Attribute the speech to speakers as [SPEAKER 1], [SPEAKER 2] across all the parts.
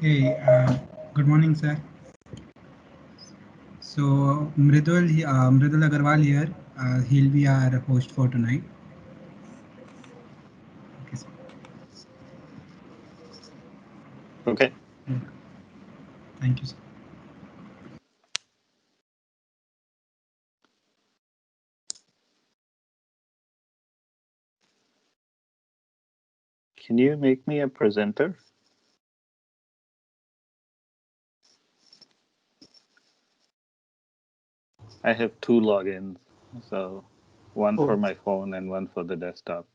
[SPEAKER 1] Hey, good morning, sir. So Mridul Agarwal here. He'll be our host for tonight. Okay, sir.
[SPEAKER 2] Okay.
[SPEAKER 1] Welcome. Thank you, sir.
[SPEAKER 2] Can you make me a presenter? I have two logins, so one for
[SPEAKER 3] Oh,
[SPEAKER 2] my phone and one for the desktop.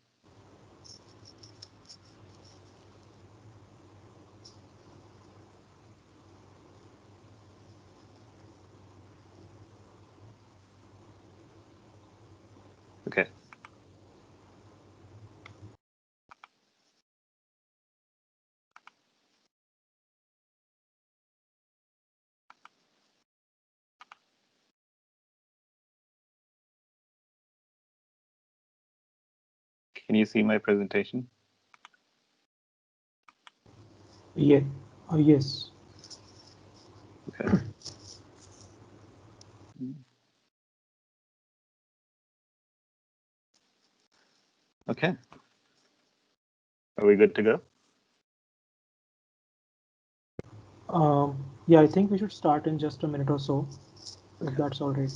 [SPEAKER 2] Okay. Can you see my presentation?
[SPEAKER 3] yeah. Yes.
[SPEAKER 2] Okay. Okay. Are we good to go?
[SPEAKER 3] Yeah, I think we should start in just a minute or so, if
[SPEAKER 2] Okay.
[SPEAKER 3] that's all right.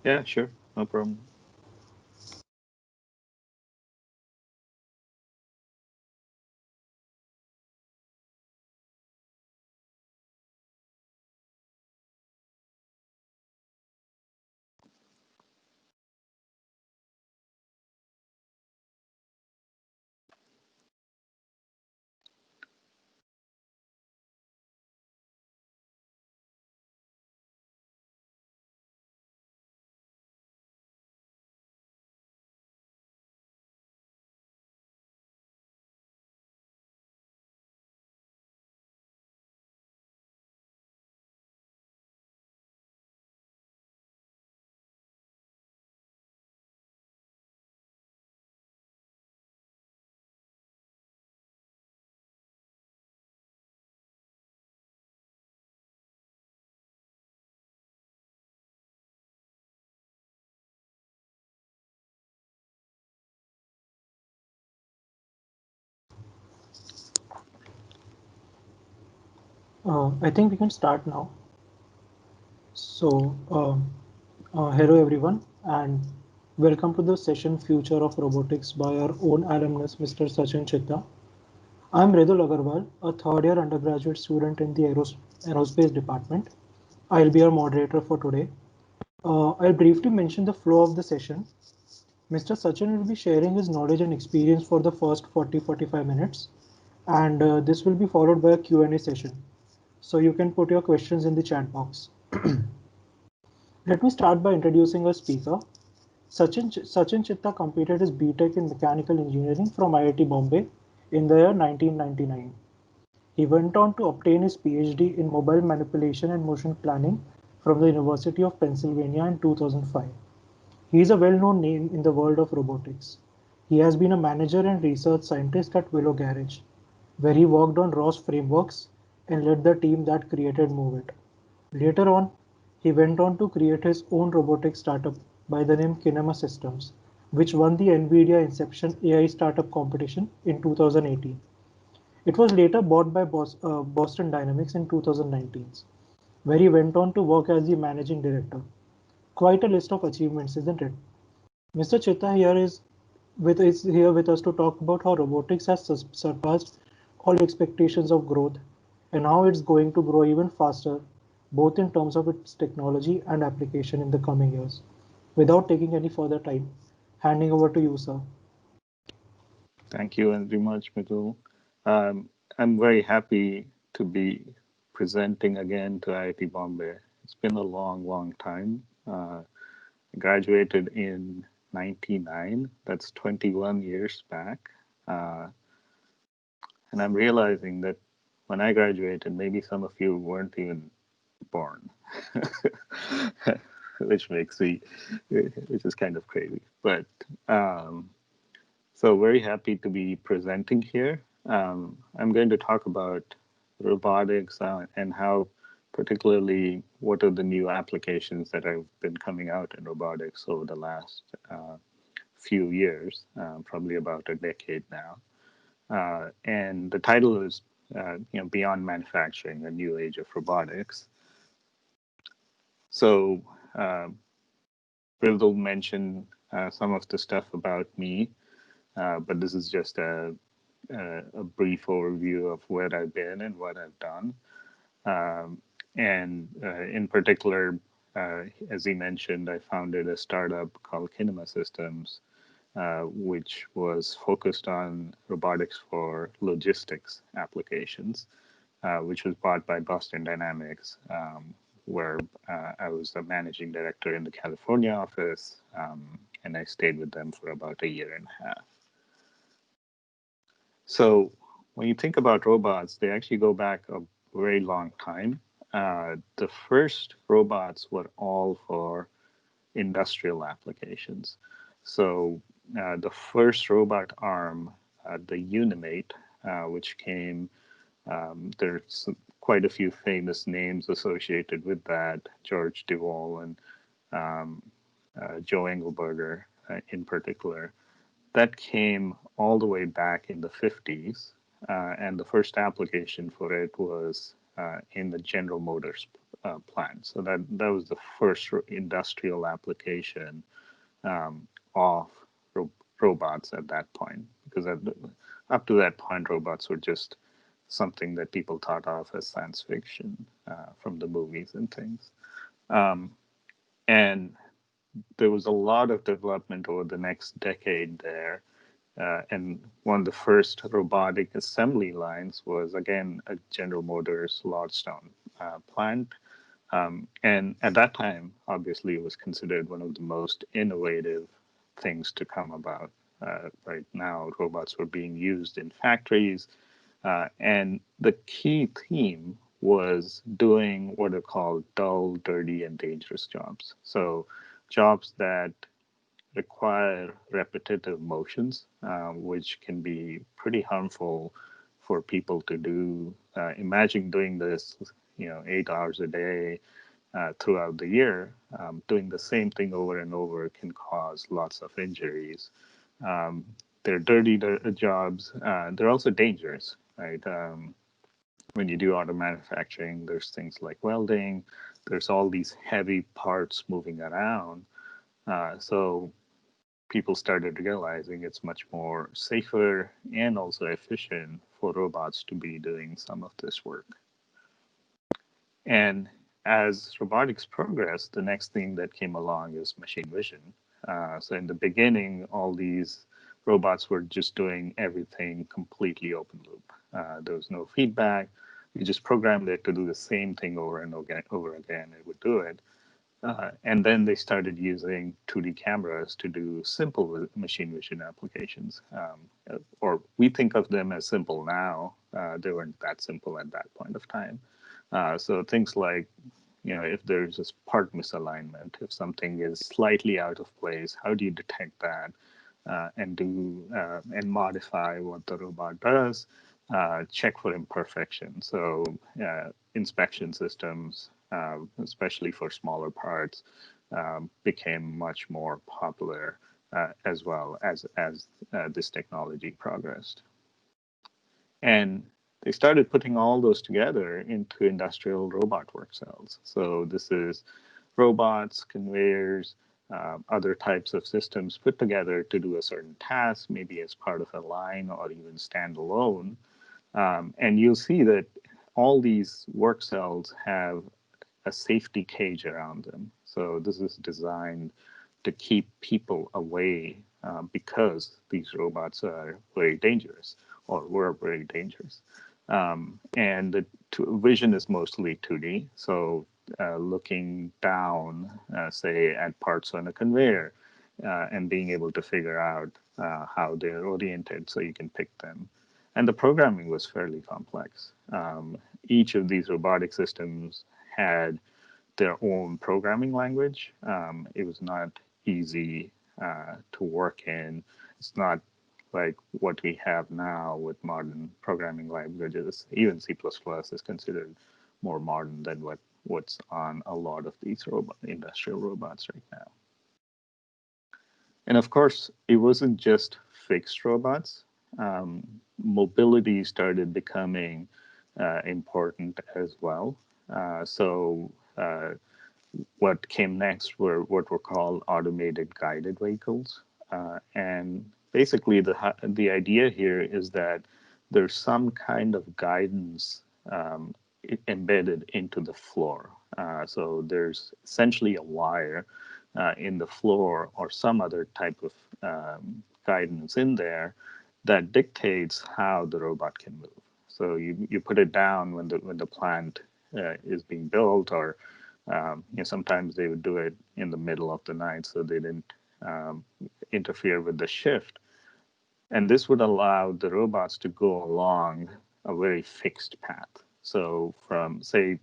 [SPEAKER 2] Yeah, sure. No problem.
[SPEAKER 3] I think we can start now. So, hello everyone, and welcome to the session Future of Robotics by our own alumnus, Mr. Sachin Chitta. I'm Redul Agarwal, a third year undergraduate student in the aerospace department. I'll be your moderator for today. I'll briefly mention the flow of the session. Mr. Sachin will be sharing his knowledge and experience for the first 40-45 minutes, and this will be followed by a Q&A session. So you can put your questions in the chat box. Let me start by introducing our speaker. Sachin Chitta completed his BTech in Mechanical Engineering from IIT Bombay in the year 1999. He went on to obtain his PhD in Mobile Manipulation and Motion Planning from the University of Pennsylvania in 2005. He is a well-known name in the world of robotics. He has been a manager and research scientist at Willow Garage, where he worked on ROS frameworks and led the team that created MoveIt. Later on, he went on to create his own robotics startup by the name Kinema Systems, which won the NVIDIA Inception AI Startup Competition in 2018. It was later bought by Boston Dynamics in 2019, where he went on to work as the managing director. Quite a list of achievements, isn't it? Mr. Chitta is here with us to talk about how robotics has surpassed all expectations of growth and how it's going to grow even faster, both in terms of its technology and application in the coming years. Without taking any further time, handing over to you, sir.
[SPEAKER 2] Thank you very much, Mikul. Um, I'm very happy to be presenting again to IIT Bombay. It's been a long, long time. I graduated in 99. That's 21 years back. Uh, and I'm realizing that when I graduated, maybe some of you weren't even born, which makes me, which is kind of crazy. But so very happy to be presenting here. I'm going to talk about robotics and how particularly what are the new applications that have been coming out in robotics over the last few years, probably about a decade now. And the title is, Beyond Manufacturing, a New Age of Robotics. So Will mention some of the stuff about me, but this is just a brief overview of where I've been and what I've done. And in particular, as he mentioned, I founded a startup called Kinema Systems, which was focused on robotics for logistics applications, which was bought by Boston Dynamics, where I was the managing director in the California office, and I stayed with them for about a year and a half. So when you think about robots, they actually go back a very long time. The first robots were all for industrial applications. So the first robot arm, the UMIC, which came, there's quite a few famous names associated with that, George DeWall and Joe Engelberger in particular. That came all the way back in the 50s, and the first application for it was in the General Motors plant. So that was the first industrial application of robots at that point, because up to that point, robots were just something that people thought of as science fiction from the movies and things. And there was a lot of development over the next decade there. And one of the first robotic assembly lines was, again, a General Motors Lordstown plant. And at that time, obviously, it was considered one of the most innovative things to come about. Right now, robots were being used in factories. And the key theme was doing what are called dull, dirty, and dangerous jobs. So jobs that require repetitive motions, which can be pretty harmful for people to do. Imagine doing this, 8 hours a day throughout the year. Doing the same thing over and over can cause lots of injuries. They're dirty jobs. They're also dangerous, right? When you do auto manufacturing, there's things like welding. There's all these heavy parts moving around. So people started realizing it's much more safer and also efficient for robots to be doing some of this work. And as robotics progressed, the next thing that came along is machine vision. So in the beginning, all these robots were just doing everything completely open loop. There was no feedback. You just programmed it to do the same thing over and over again. It would do it. And then they started using 2D cameras to do simple machine vision applications. Or we think of them as simple now. They weren't that simple at that point of time. So things like, if there's this part misalignment, if something is slightly out of place, how do you detect that and modify what the robot does? Check for imperfection. So inspection systems, especially for smaller parts, became much more popular as well as this technology progressed. And they started putting all those together into industrial robot work cells. So this is robots, conveyors, other types of systems put together to do a certain task, maybe as part of a line or even standalone. And you'll see that all these work cells have a safety cage around them. So this is designed to keep people away because these robots are very dangerous or were very dangerous. And the vision is mostly 2D. So looking down, say, at parts on a conveyor and being able to figure out how they're oriented so you can pick them. And the programming was fairly complex. Each of these robotic systems had their own programming language. It was not easy to work in. It's not like what we have now with modern programming languages. Even C++ is considered more modern than what's on a lot of these industrial robots right now. And of course, it wasn't just fixed robots. Mobility started becoming important as well. What came next were what were called automated guided vehicles. And basically, the idea here is that there's some kind of guidance embedded into the floor. So there's essentially a wire in the floor or some other type of guidance in there that dictates how the robot can move. So you put it down when the plant is being built, or sometimes they would do it in the middle of the night so they didn't interfere with the shift. And this would allow the robots to go along a very fixed path. So from, say,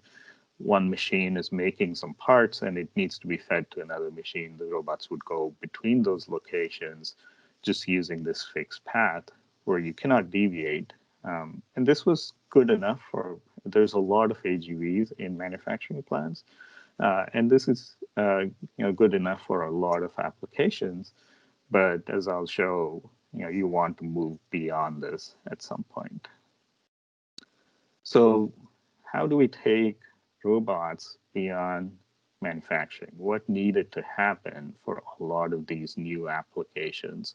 [SPEAKER 2] one machine is making some parts and it needs to be fed to another machine, the robots would go between those locations just using this fixed path where you cannot deviate. And this was good enough there's a lot of AGVs in manufacturing plants. And this is good enough for a lot of applications. But as I'll show, you want to move beyond this at some point. So how do we take robots beyond manufacturing? What needed to happen for a lot of these new applications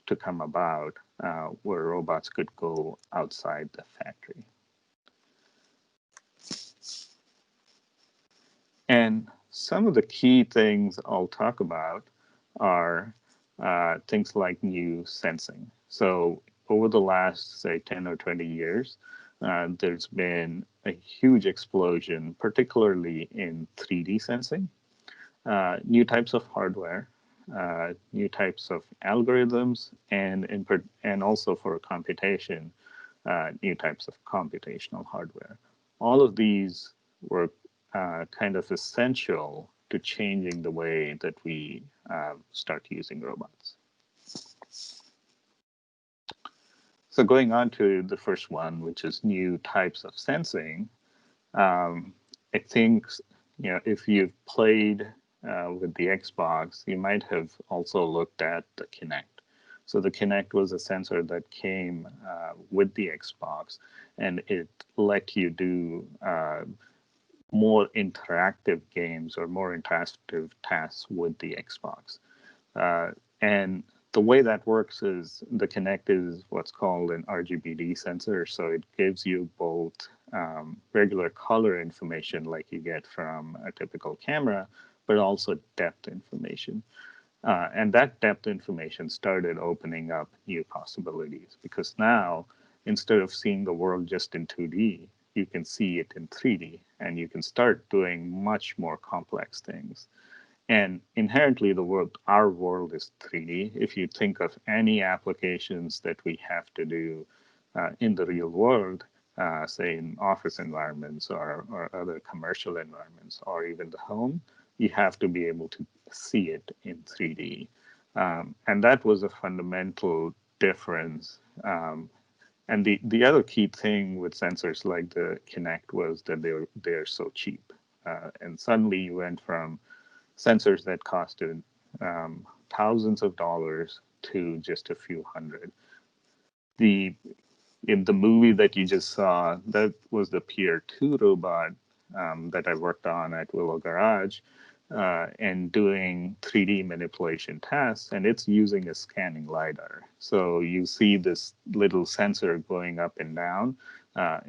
[SPEAKER 2] to come about where robots could go outside the factory? And some of the key things I'll talk about are things like new sensing. So over the last, say, 10 or 20 years, there's been a huge explosion, particularly in 3D sensing, new types of hardware, new types of algorithms, and also for computation, new types of computational hardware. All of these were kind of essential to changing the way that we start using robots. So going on to the first one, which is new types of sensing, I think if you've played with the Xbox, you might have also looked at the Kinect. So the Kinect was a sensor that came with the Xbox, and it let you do more interactive games or more interactive tasks with the Xbox. And the way that works is the Kinect is what's called an RGBD sensor. So it gives you both regular color information like you get from a typical camera, but also depth information. And that depth information started opening up new possibilities, because now, instead of seeing the world just in 2D, you can see it in 3D, and you can start doing much more complex things. And inherently, our world is 3D. If you think of any applications that we have to do in the real world, say in office environments or other commercial environments, or even the home, you have to be able to see it in 3D. And that was a fundamental difference. And the other key thing with sensors like the Kinect was that they're so cheap. And suddenly you went from sensors that costed thousands of dollars to just a few hundred. In the movie that you just saw, that was the Pier 2 robot that I worked on at Willow Garage and doing 3D manipulation tasks, and it's using a scanning LiDAR. So you see this little sensor going up and down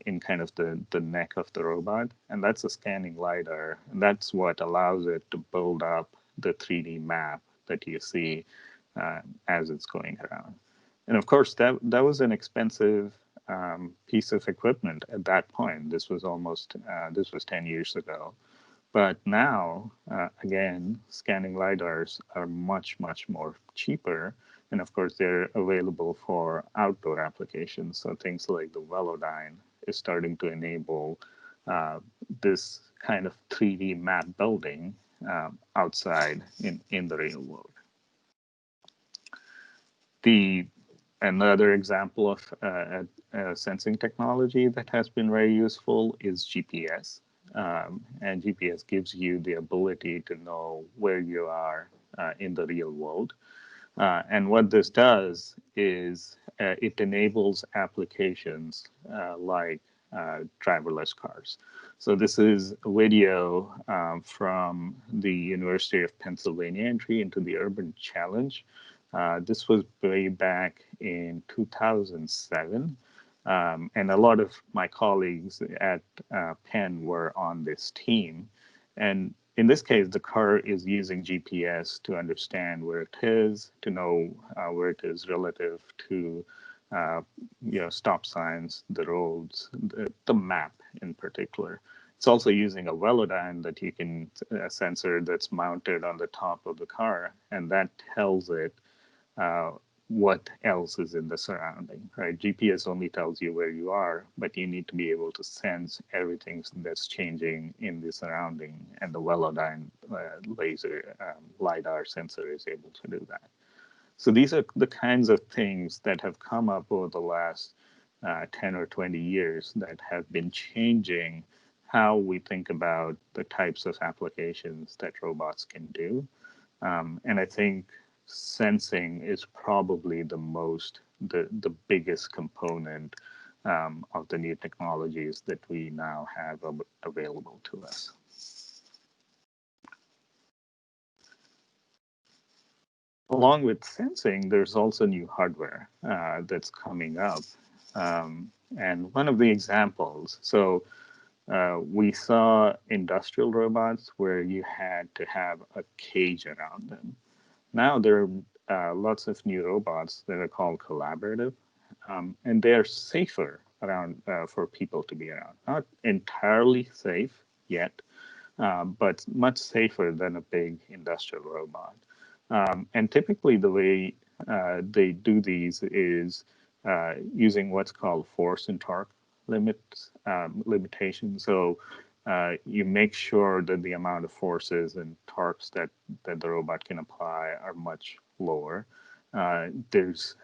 [SPEAKER 2] in kind of the neck of the robot, and that's a scanning LiDAR. And that's what allows it to build up the 3D map that you see as it's going around. And of course, that was an expensive piece of equipment at that point. This was 10 years ago. But now, again, scanning LiDARs are much, much more cheaper. And of course, they're available for outdoor applications. So things like the Velodyne is starting to enable this kind of 3D map building outside in the real world. Another example of sensing technology that has been very useful is GPS. And GPS gives you the ability to know where you are in the real world. And what this does is it enables applications like driverless cars. So this is a video from the University of Pennsylvania entry into the Urban Challenge. This was way back in 2007. And a lot of my colleagues at Penn were on this team. And in this case, the car is using GPS to understand where it is, to know where it is relative to, stop signs, the roads, the map in particular. It's also using a velodyne that you can sensor that's mounted on the top of the car, and that tells it uh, what else is in the surrounding, right? GPS only tells you where you are, but you need to be able to sense everything that's changing in the surrounding, and the velodyne laser LiDAR sensor is able to do that. So these are the kinds of things that have come up over the last 10 or 20 years that have been changing how we think about the types of applications that robots can do. And I think sensing is probably the biggest component of the new technologies that we now have available to us. Along with sensing, there's also new hardware that's coming up. And one of the examples, so we saw industrial robots where you had to have a cage around them. Now there are lots of new robots that are called collaborative, and they're safer around for people to be around. Not entirely safe yet, but much safer than a big industrial robot. And typically the way they do these is using what's called force and torque limitation. So you make sure that the amount of forces and torques that the robot can apply are much lower. There's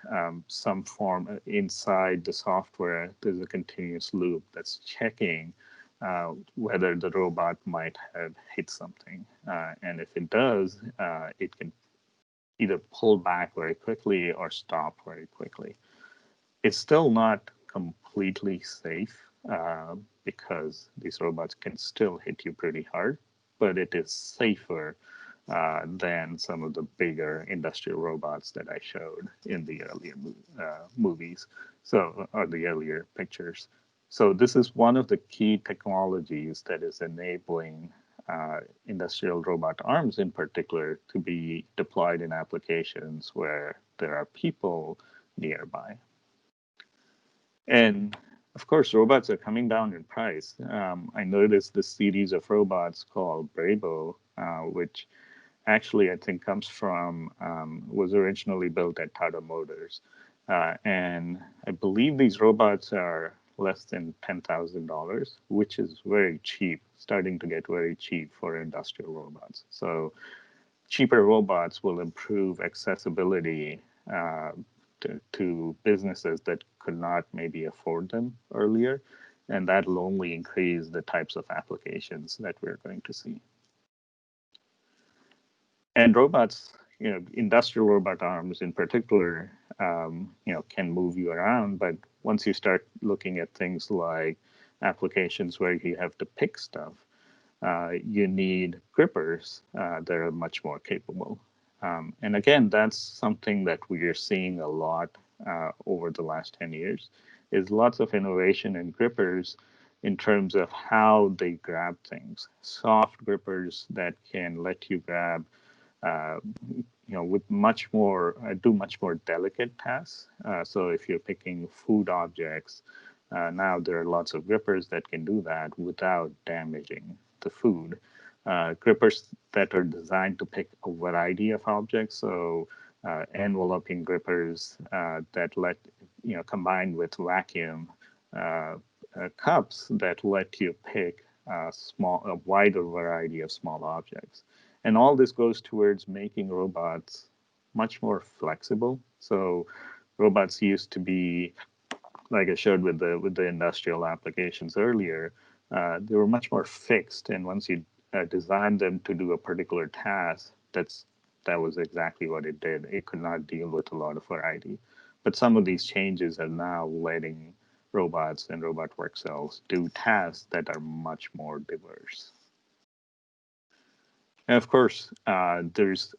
[SPEAKER 2] some form inside the software, there's a continuous loop that's checking whether the robot might have hit something. And if it does, it can either pull back very quickly or stop very quickly. It's still not completely safe because these robots can still hit you pretty hard, but it is safer than some of the bigger industrial robots that I showed in the earlier movies, or the earlier pictures. So this is one of the key technologies that is enabling industrial robot arms in particular to be deployed in applications where there are people nearby. And of course, robots are coming down in price. I noticed this series of robots called Brabo, which actually I think comes from, was originally built at Tata Motors. And I believe these robots are less than $10,000, which is very cheap, starting to get very cheap for industrial robots. So cheaper robots will improve accessibility to businesses that could not maybe afford them earlier, and that'll only increase the types of applications that we're going to see. And robots, industrial robot arms in particular, can move you around. But once you start looking at things like applications where you have to pick stuff, you need grippers that are much more capable. And again, that's something that we are seeing a lot over the last 10 years, is lots of innovation in grippers in terms of how they grab things. Soft grippers that can let you grab with much more, do much more delicate tasks. So if you're picking food objects, now there are lots of grippers that can do that without damaging the food. Grippers that are designed to pick a variety of objects. So enveloping grippers that let, combined with vacuum cups that let you pick a wider variety of small objects. And all this goes towards making robots much more flexible. So robots used to be, like I showed with the industrial applications earlier, they were much more fixed, and once you designed them to do a particular task, that was exactly what it did. It could not deal with a lot of variety. But some of these changes are now letting robots and robot work cells do tasks that are much more diverse. And of course, there's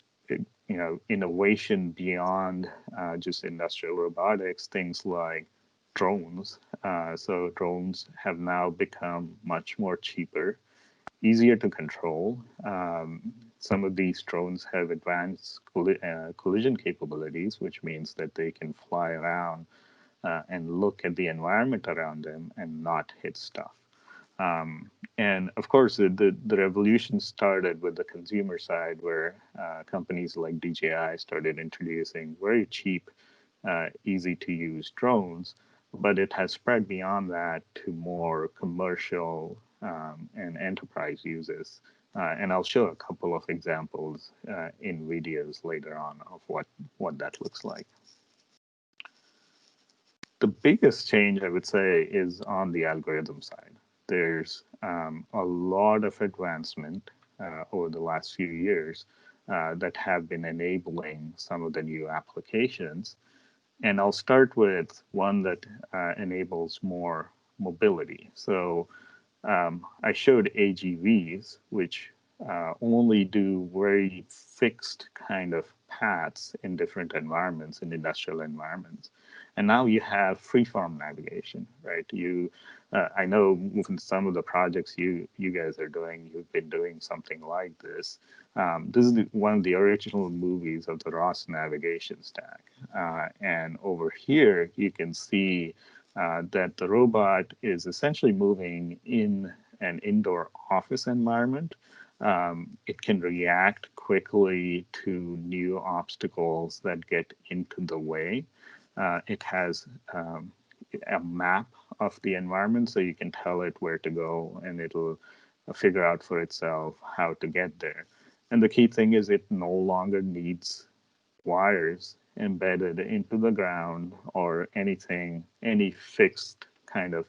[SPEAKER 2] innovation beyond just industrial robotics. Things like drones. So drones have now become much more cheaper, easier to control. Some of these drones have advanced collision capabilities, which means that they can fly around and look at the environment around them and not hit stuff. And of course, the revolution started with the consumer side, where companies like DJI started introducing very cheap, easy to use drones. But it has spread beyond that to more commercial and enterprise uses. And I'll show a couple of examples in videos later on of what that looks like. The biggest change, I would say, is on the algorithm side. There's a lot of advancement over the last few years that have been enabling some of the new applications. And I'll start with one that enables more mobility. So I showed AGVs, which only do very fixed kind of paths in different environments, in industrial environments. And now you have freeform navigation, right? I know in some of the projects you guys are doing, you've been doing something like this. This is one of the original movies of the ROS navigation stack. And over here, you can see that the robot is essentially moving in an indoor office environment. It can react quickly to new obstacles that get into the way. It has a map of the environment, so you can tell it where to go, and it'll figure out for itself how to get there. And the key thing is it no longer needs wires embedded into the ground or anything, any fixed kind of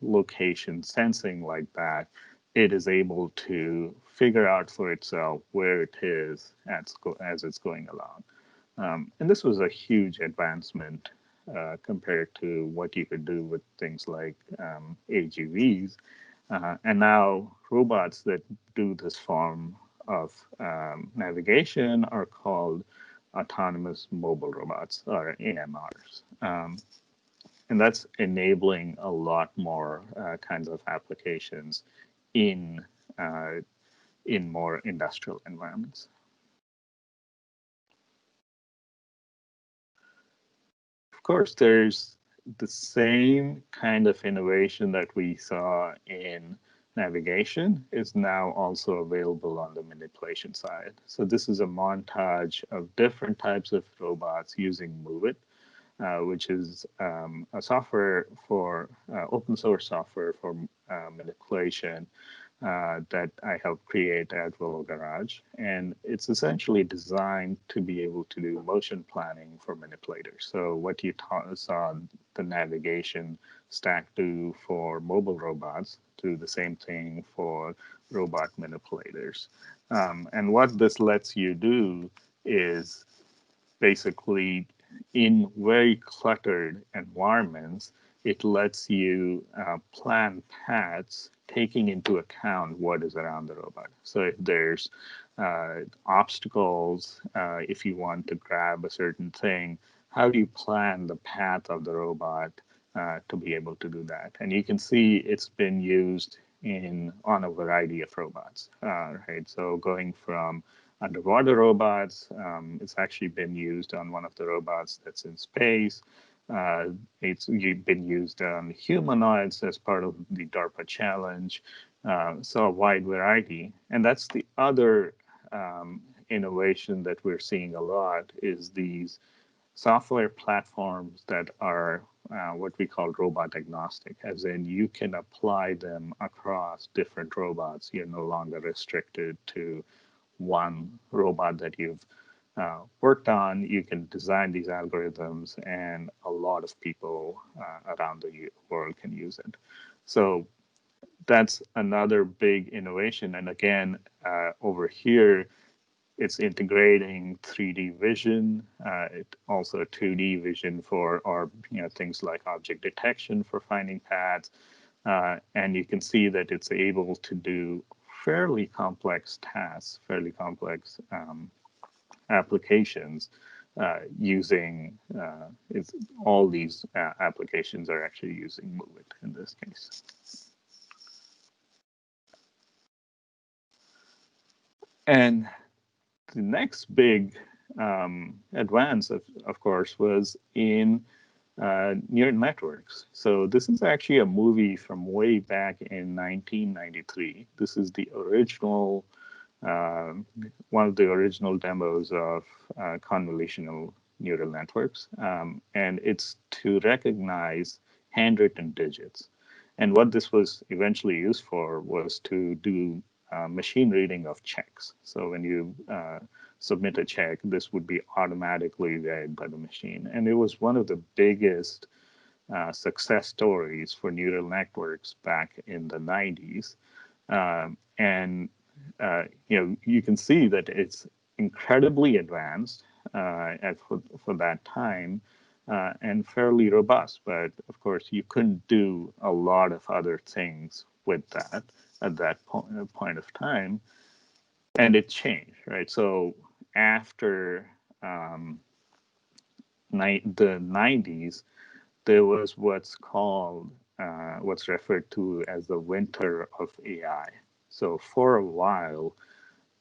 [SPEAKER 2] location sensing like that. It is able to figure out for itself where it is as it's going along. And this was a huge advancement compared to what you could do with things like AGVs. And now robots that do this form of navigation are called autonomous mobile robots, or AMRs. And that's enabling a lot more kinds of applications in uh, in more industrial environments. Of course, there's the same kind of innovation that we saw in navigation is now also available on the manipulation side. So this is a montage of different types of robots using MoveIt, which is a software for open source software for manipulation that I helped create at Willow Garage. And it's essentially designed to be able to do motion planning for manipulators. So what you saw the navigation stack do for mobile robots, do the same thing for robot manipulators. And what this lets you do is basically in very cluttered environments, it lets you plan paths taking into account what is around the robot. So if there's obstacles, if you want to grab a certain thing, how do you plan the path of the robot to be able to do that? And you can see it's been used on a variety of robots, right? So going from underwater robots. It's actually been used on one of the robots that's in space. It's been used on humanoids as part of the DARPA challenge. So a wide variety. And that's the other innovation that we're seeing a lot is these software platforms that are what we call robot agnostic, as in you can apply them across different robots. You're no longer restricted to one robot that you've worked on, you can design these algorithms, and a lot of people around the world can use it. So that's another big innovation. And again, over here, it's integrating 3D vision, it also 2D vision for, or things like object detection for finding paths, and you can see that it's able to do fairly complex tasks, fairly complex applications using all these applications are actually using MoveIt in this case. And the next big advance, of course, was in neural networks. So this is actually a movie from way back in 1993. This is the original, one of the original demos of convolutional neural networks. And it's to recognize handwritten digits. And what this was eventually used for was to do machine reading of checks. So when you submit a check, this would be automatically read by the machine. And it was one of the biggest success stories for neural networks back in the 90s. And you can see that it's incredibly advanced for that time and fairly robust. But of course, you couldn't do a lot of other things with that at that point of time. And it changed, right? So after the 90s, there was what's referred to as the winter of AI. So for a while,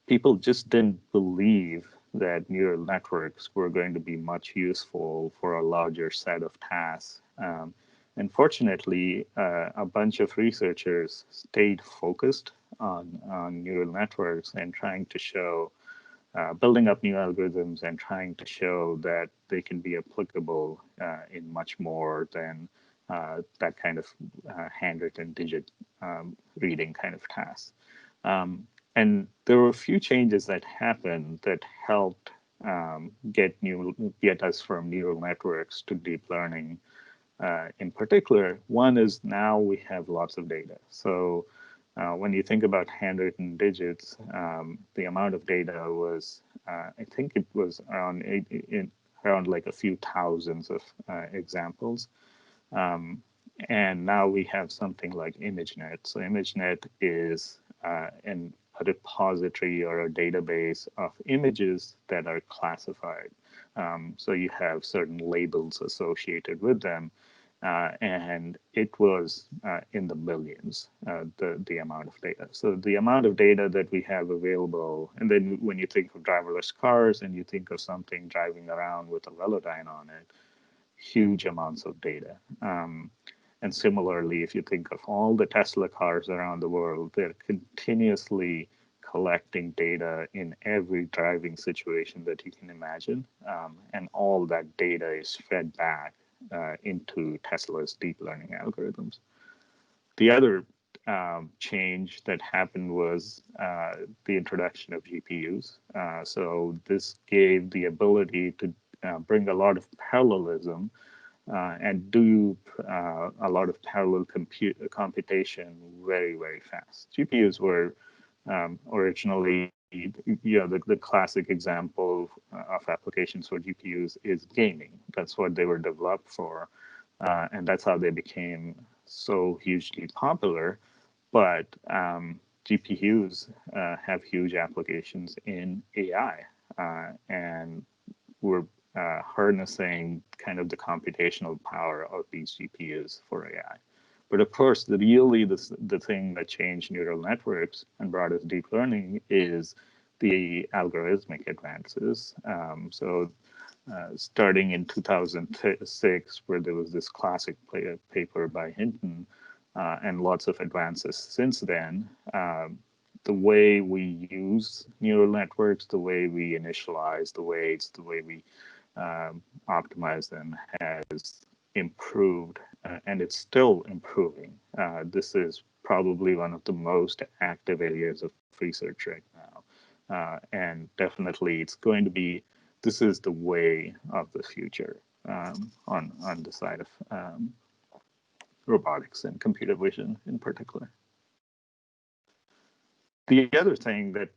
[SPEAKER 2] people just didn't believe that neural networks were going to be much useful for a larger set of tasks. And fortunately, a bunch of researchers stayed focused on neural networks and trying to show, building up new algorithms and trying to show that they can be applicable in much more than that kind of handwritten digit reading kind of task. And there were a few changes that happened that helped get us from neural networks to deep learning. In particular, one is now we have lots of data. So when you think about handwritten digits, the amount of data was, I think it was around like a few thousands of examples. And now we have something like ImageNet. So ImageNet is a repository or a database of images that are classified. So you have certain labels associated with them. And it was in the millions, the amount of data. So the amount of data that we have available, and then when you think of driverless cars and you think of something driving around with a Velodyne on it, huge amounts of data. And similarly, if you think of all the Tesla cars around the world, they're continuously collecting data in every driving situation that you can imagine. And all that data is fed back into Tesla's deep learning algorithms. The other change that happened was the introduction of GPUs. So this gave the ability to bring a lot of parallelism and do a lot of parallel computation very, very fast. GPUs were originally, the classic example of applications for GPUs is gaming. That's what they were developed for, and that's how they became so hugely popular. But GPUs have huge applications in AI, and we're harnessing kind of the computational power of these GPUs for AI. But of course, the thing that changed neural networks and brought us deep learning is the algorithmic advances. Starting in 2006, where there was this classic paper by Hinton, and lots of advances since then, the way we use neural networks, the way we initialize the weights, the way we optimize them has improved, and it's still improving. This is probably one of the most active areas of research right now. And definitely it's going to be this is the way of the future on the side of robotics and computer vision in particular. The other thing that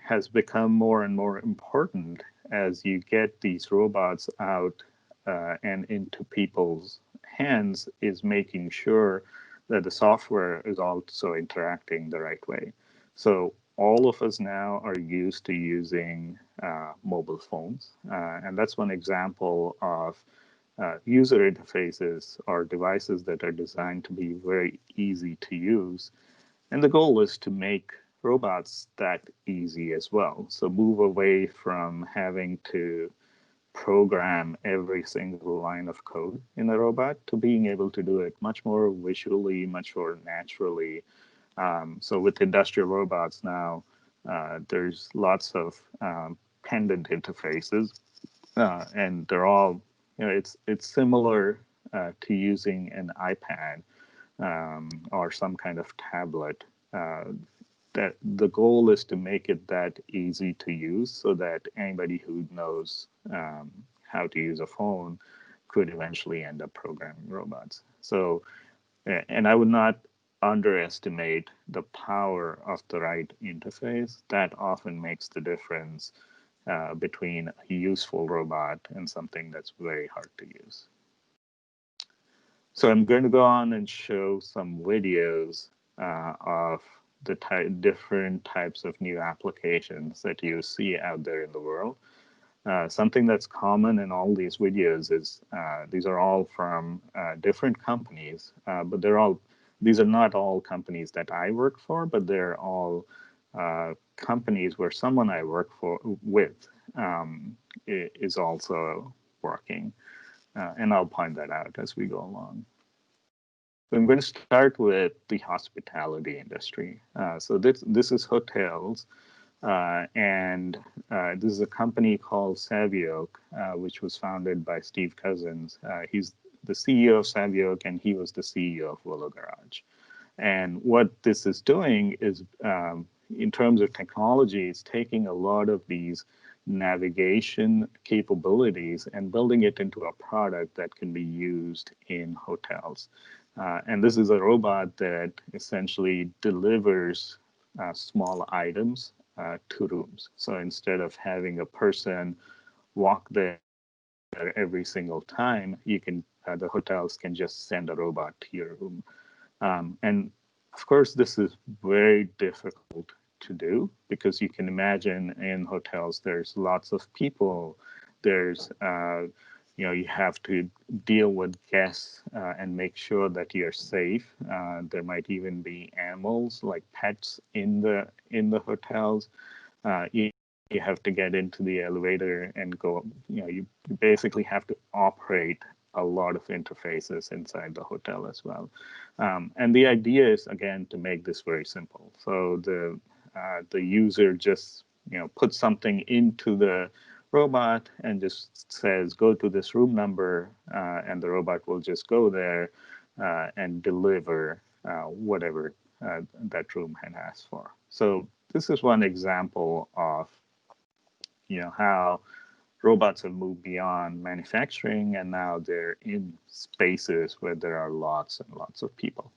[SPEAKER 2] has become more and more important as you get these robots out and into people's hands is making sure that the software is also interacting the right way. So all of us now are used to using mobile phones, and that's one example of user interfaces or devices that are designed to be very easy to use. And the goal is to make robots that easy as well. So move away from having to program every single line of code in a robot to being able to do it much more visually, much more naturally. So with industrial robots now, there's lots of pendant interfaces, and they're all, it's similar to using an iPad or some kind of tablet. That the goal is to make it that easy to use so that anybody who knows how to use a phone could eventually end up programming robots. So, and I would not underestimate the power of the right interface. That often makes the difference between a useful robot and something that's very hard to use. So I'm going to go on and show some videos of the different types of new applications that you see out there in the world. Something that's common in all these videos is these are all from different companies, but these are not all companies that I work for, but they're all companies where someone I work with is also working. And I'll point that out as we go along. So I'm going to start with the hospitality industry. So this is hotels, and this is a company called Savioke, which was founded by Steve Cousins. He's the CEO of Savioke, and he was the CEO of Willow Garage. And what this is doing is, in terms of technology, it's taking a lot of these navigation capabilities and building it into a product that can be used in hotels. And this is a robot that essentially delivers small items to rooms. So instead of having a person walk there every single time, you can the hotels can just send a robot to your room. And of course, this is very difficult to do because you can imagine in hotels there's lots of people. There's you have to deal with guests and make sure that you're safe. There might even be animals like pets in the hotels. You have to get into the elevator and go. You basically have to operate a lot of interfaces inside the hotel as well. And the idea is, again, to make this very simple. So the user just puts something into the robot and just says, go to this room number, and the robot will just go there and deliver whatever that room had asked for. So this is one example of how robots have moved beyond manufacturing, and now they're in spaces where there are lots and lots of people.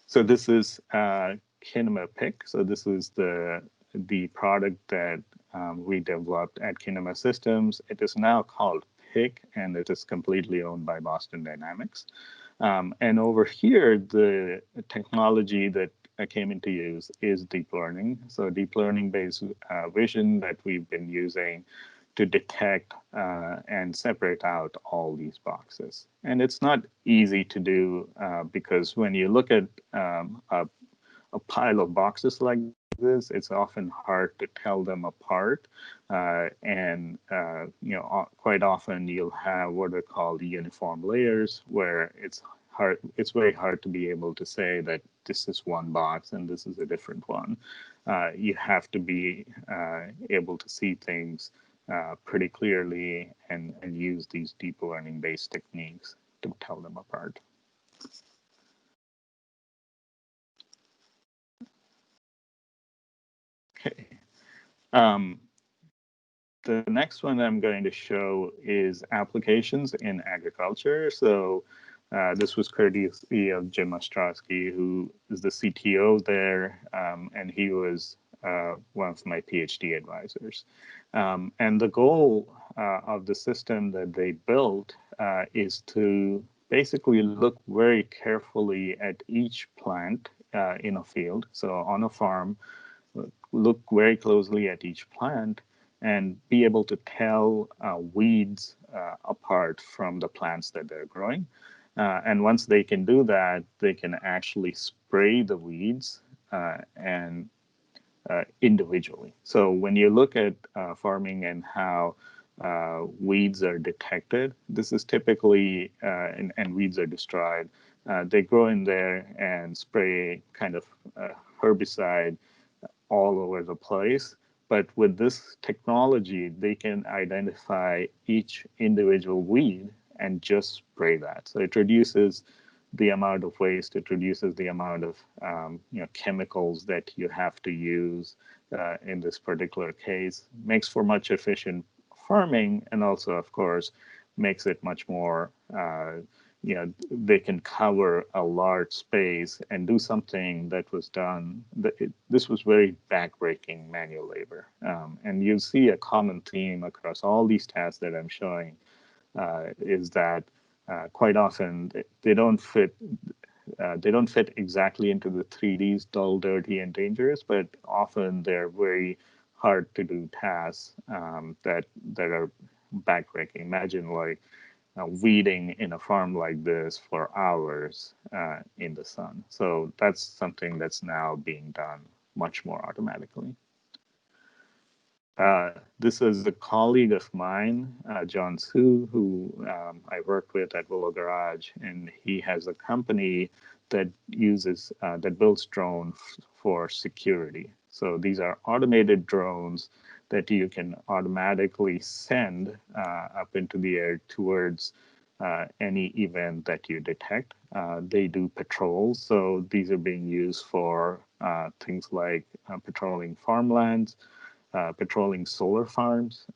[SPEAKER 2] So this is Kinema Pick. So this is the product that we developed at Kinema Systems. It is now called Pick, and it is completely owned by Boston Dynamics. And over here, the technology that came into use is deep learning. So deep learning based vision that we've been using to detect and separate out all these boxes. And it's not easy to do because when you look at a pile of boxes like this, it's often hard to tell them apart. And quite often you'll have what are called uniform layers, where it's very hard to be able to say that this is one box and this is a different one. You have to be able to see things pretty clearly and use these deep learning based techniques to tell them apart. Okay. the next one I'm going to show is applications in agriculture. So this was courtesy of Jim Ostrowski, who is the CTO there, and he was one of my PhD advisors. And the goal of the system that they built is to basically look very carefully at each plant in a field. So on a farm, look very closely at each plant and be able to tell weeds apart from the plants that they're growing. And once they can do that, they can actually spray the weeds and individually. So when you look at farming and how weeds are detected, this is typically, and weeds are destroyed, they grow in there and spray kind of herbicide all over the place. But with this technology, they can identify each individual weed and just spray that. So it reduces the amount of waste, it reduces the amount of chemicals that you have to use in this particular case, makes for much efficient farming, and also, of course, makes it much more they can cover a large space and do something that was done. This was very backbreaking manual labor. And you see a common theme across all these tasks that I'm showing is that quite often they don't fit. They don't fit exactly into the 3Ds, dull, dirty, and dangerous, but often they're very hard to do tasks that are backbreaking. Imagine like weeding in a farm like this for hours in the sun. So that's something that's now being done much more automatically. This is a colleague of mine, John Su, who I worked with at Willow Garage, and he has a company that that builds drones for security. So these are automated drones that you can automatically send up into the air towards any event that you detect. They do patrols, so these are being used for things like patrolling farmlands, patrolling solar farms,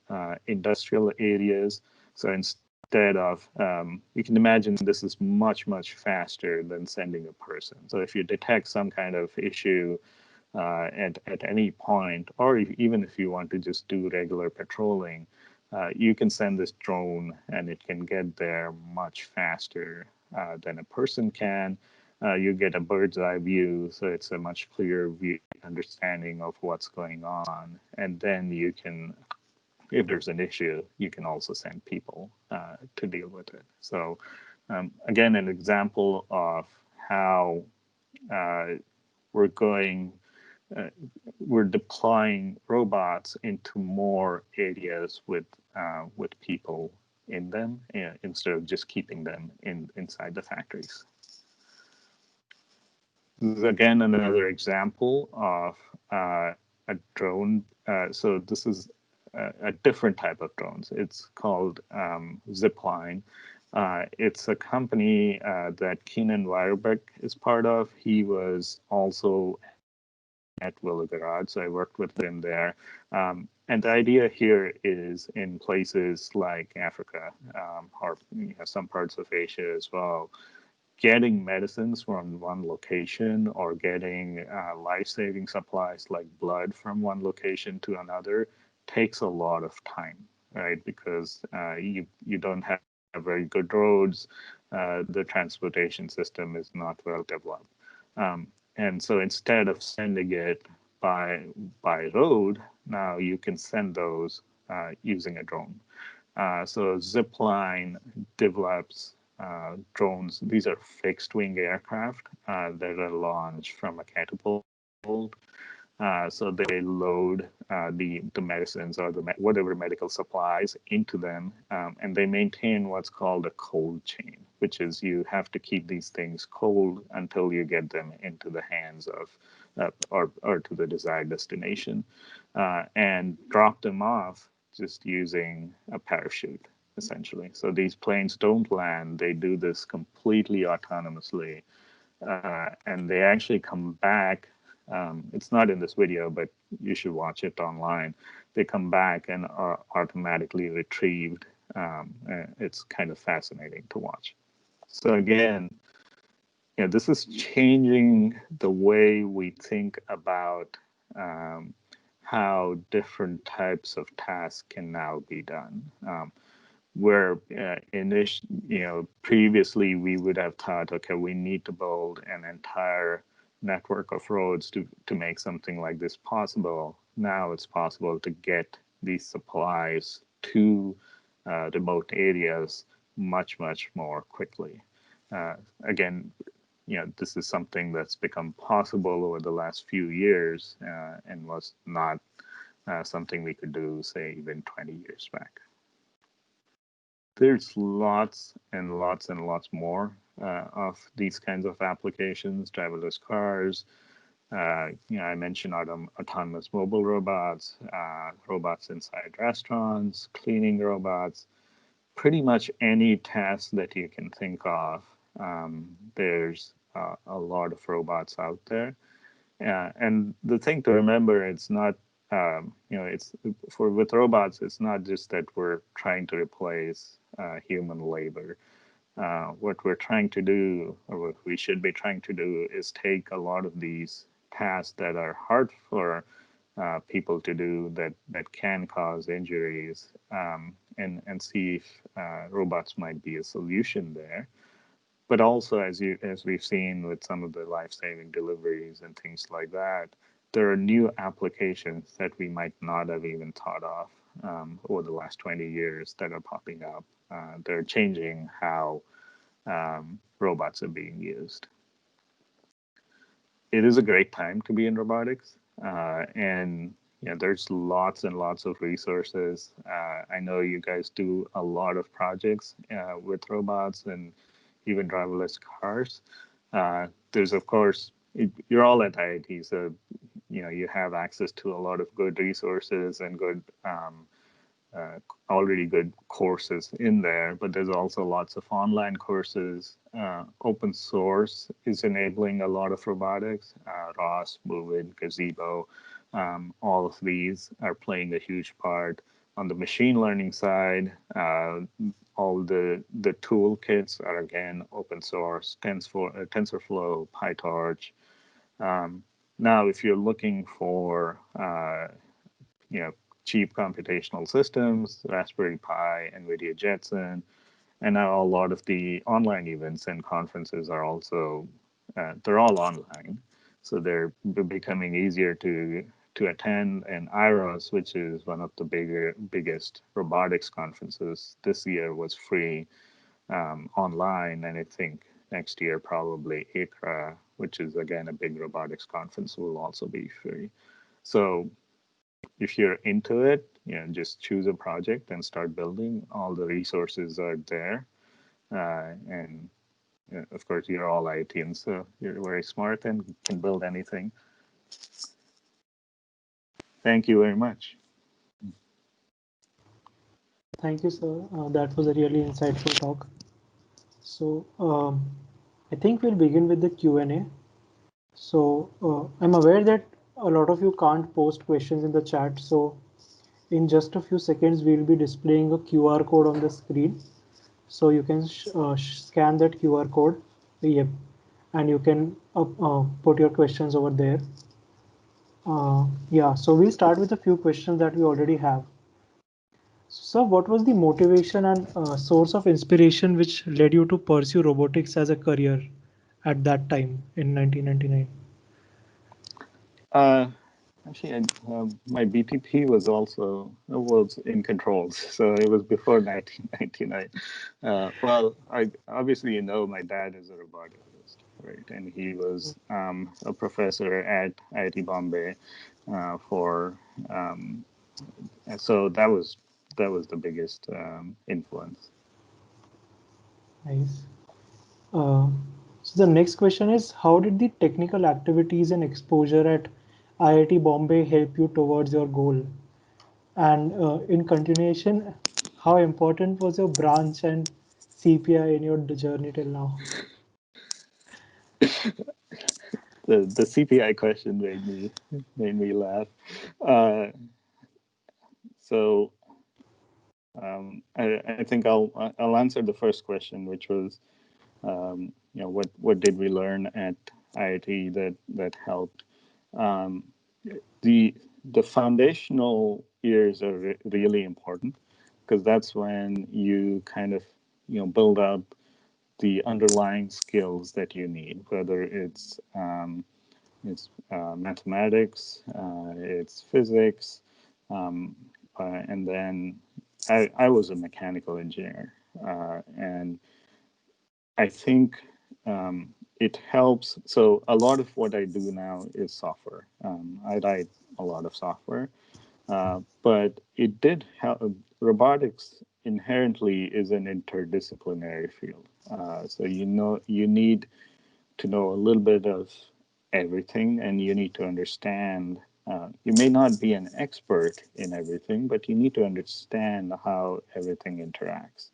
[SPEAKER 2] industrial areas. So instead of, you can imagine this is much, much faster than sending a person. So if you detect some kind of issue at any point, or even if you want to just do regular patrolling, you can send this drone and it can get there much faster than a person can. You get a bird's eye view, so it's a much clearer view, understanding of what's going on. And then you can, if there's an issue, you can also send people to deal with it. So again, an example of how we're going, we're deploying robots into more areas with people in them instead of just keeping them inside the factories. This is again another example of a drone. So this is a different type of drones. It's called Zipline. It's a company that Keenan Weierbeck is part of. He was also at Willow Garage, so I worked with him there. And the idea here is in places like Africa or some parts of Asia as well, getting medicines from one location or getting life-saving supplies like blood from one location to another takes a lot of time, right? Because you don't have very good roads, the transportation system is not well developed. And so instead of sending it by road, now you can send those using a drone. So Zipline develops drones. These are fixed wing aircraft that are launched from a catapult. So they load the medicines or whatever medical supplies into them, and they maintain what's called a cold chain, which is you have to keep these things cold until you get them into the hands of or to the desired destination, and drop them off just using a parachute, essentially. So these planes don't land; they do this completely autonomously, and they actually come back It's not in this video, but you should watch it online. They come back and are automatically retrieved. It's kind of fascinating to watch. So again, this is changing the way we think about how different types of tasks can now be done. Where previously we would have thought, okay, we need to build an entire network of roads to make something like this possible. Now it's possible to get these supplies to remote areas much, much more quickly. Again, this is something that's become possible over the last few years and was not something we could do, say, even 20 years back. There's lots and lots and lots more of these kinds of applications, driverless cars. I mentioned autonomous mobile robots, robots inside restaurants, cleaning robots, pretty much any task that you can think of. There's a lot of robots out there. And the thing to remember, it's not, with robots, it's not just that we're trying to replace human labor. What we're trying to do, or what we should be trying to do, is take a lot of these tasks that are hard for people to do, that can cause injuries, and see if robots might be a solution there. But also, as we've seen with some of the life-saving deliveries and things like that, there are new applications that we might not have even thought of over the last 20 years that are popping up. They're changing how robots are being used. It is a great time to be in robotics, and there's lots and lots of resources. I know you guys do a lot of projects with robots and even driverless cars. There's, of course, you're all at IIT, so you have access to a lot of good resources and good already good courses in there, but there's also lots of online courses. Open source is enabling a lot of robotics. ROS, MoveIt, Gazebo, all of these are playing a huge part. On the machine learning side, all the toolkits are, again, open source, TensorFlow, PyTorch. Now, if you're looking for cheap computational systems, Raspberry Pi, NVIDIA Jetson, and now a lot of the online events and conferences are also, they're all online. So they're becoming easier to attend. And IROS, which is one of the biggest robotics conferences this year, was free online. And I think next year, probably APRA, which is, again, a big robotics conference, will also be free. So if you're into it, just choose a project and start building. All the resources are there. And of course, you're all ITians, so you're very smart and can build anything. Thank you very much.
[SPEAKER 3] Thank you, sir. That was a really insightful talk. So I think we'll begin with the Q&A. So I'm aware that a lot of you can't post questions in the chat. So in just a few seconds, we'll be displaying a QR code on the screen. So you can scan that QR code. Yep. And you can put your questions over there. Yeah, so we'll start with a few questions that we already have. So what was the motivation and source of inspiration which led you to pursue robotics as a career at that time in 1999?
[SPEAKER 2] Actually, my BTP was in controls, so it was before 1999. Well, obviously, my dad is a roboticist, right? And he was a professor at IIT Bombay so that was the biggest influence.
[SPEAKER 3] Nice. So the next question is, how did the technical activities and exposure at IIT Bombay help you towards your goal? And in continuation, how important was your branch and CPI in your journey till now?
[SPEAKER 2] the CPI question made me laugh. So I think I'll answer the first question, which was what did we learn at IIT that helped. Um, the foundational years are really important because that's when you kind of build up the underlying skills that you need, whether it's mathematics, it's physics, um, and then I was a mechanical engineer, and I think it helps. So a lot of what I do now is software. I write a lot of software, but it did help. Robotics inherently is an interdisciplinary field. So you need to know a little bit of everything, and you need to understand. You may not be an expert in everything, but you need to understand how everything interacts.